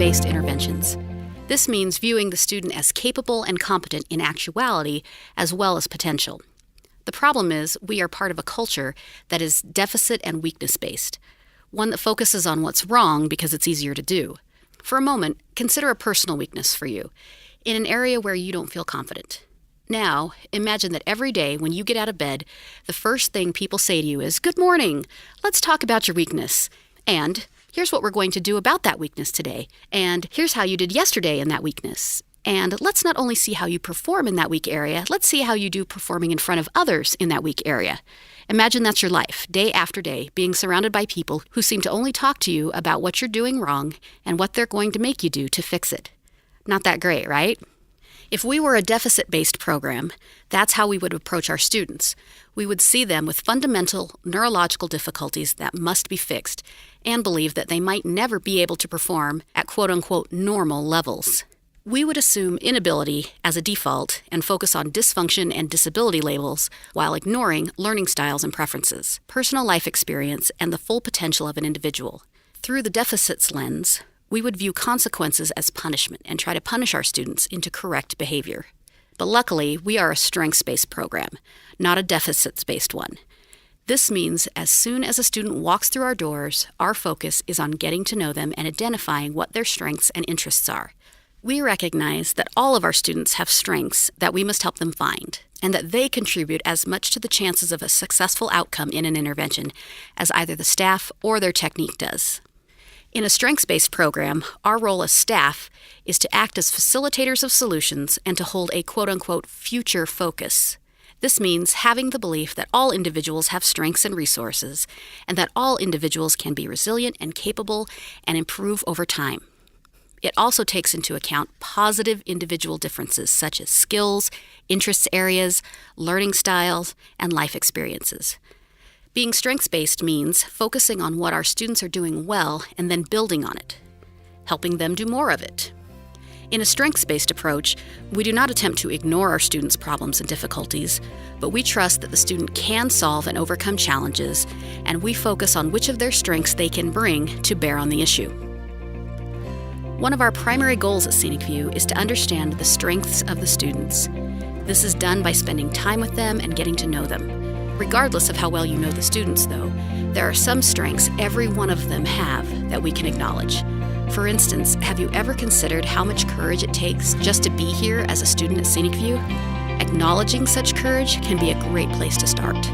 strengths-based interventions. This means viewing the student as capable and competent in actuality as well as potential. The problem is we are part of a culture that is deficit and weakness-based, one that focuses on what's wrong because it's easier to do. For a moment, consider a personal weakness for you, in an area where you don't feel confident. Now, imagine that every day when you get out of bed, the first thing people say to you is, "Good morning, let's talk about your weakness." And here's what we're going to do about that weakness today. And here's how you did yesterday in that weakness. And let's not only see how you perform in that weak area, let's see how you do performing in front of others in that weak area. Imagine that's your life, day after day, being surrounded by people who seem to only talk to you about what you're doing wrong and what they're going to make you do to fix it. Not that great, right? If we were a deficit-based program, that's how we would approach our students. We would see them with fundamental neurological difficulties that must be fixed and believe that they might never be able to perform at quote-unquote normal levels. We would assume inability as a default and focus on dysfunction and disability labels while ignoring learning styles and preferences, personal life experience, and the full potential of an individual. Through the deficits lens, we would view consequences as punishment and try to punish our students into correct behavior. But luckily, we are a strengths-based program, not a deficits-based one. This means as soon as a student walks through our doors, our focus is on getting to know them and identifying what their strengths and interests are. We recognize that all of our students have strengths that we must help them find, and that they contribute as much to the chances of a successful outcome in an intervention as either the staff or their technique does. In a strengths-based program, our role as staff is to act as facilitators of solutions and to hold a quote-unquote future focus. This means having the belief that all individuals have strengths and resources, and that all individuals can be resilient and capable and improve over time. It also takes into account positive individual differences such as skills, interest areas, learning styles, and life experiences. Being strengths-based means focusing on what our students are doing well and then building on it, helping them do more of it. In a strengths-based approach, we do not attempt to ignore our students' problems and difficulties, but we trust that the student can solve and overcome challenges, and we focus on which of their strengths they can bring to bear on the issue. One of our primary goals at Scenic View is to understand the strengths of the students. This is done by spending time with them and getting to know them. Regardless of how well you know the students, though, there are some strengths every one of them have that we can acknowledge. For instance, have you ever considered how much courage it takes just to be here as a student at Scenic View? Acknowledging such courage can be a great place to start.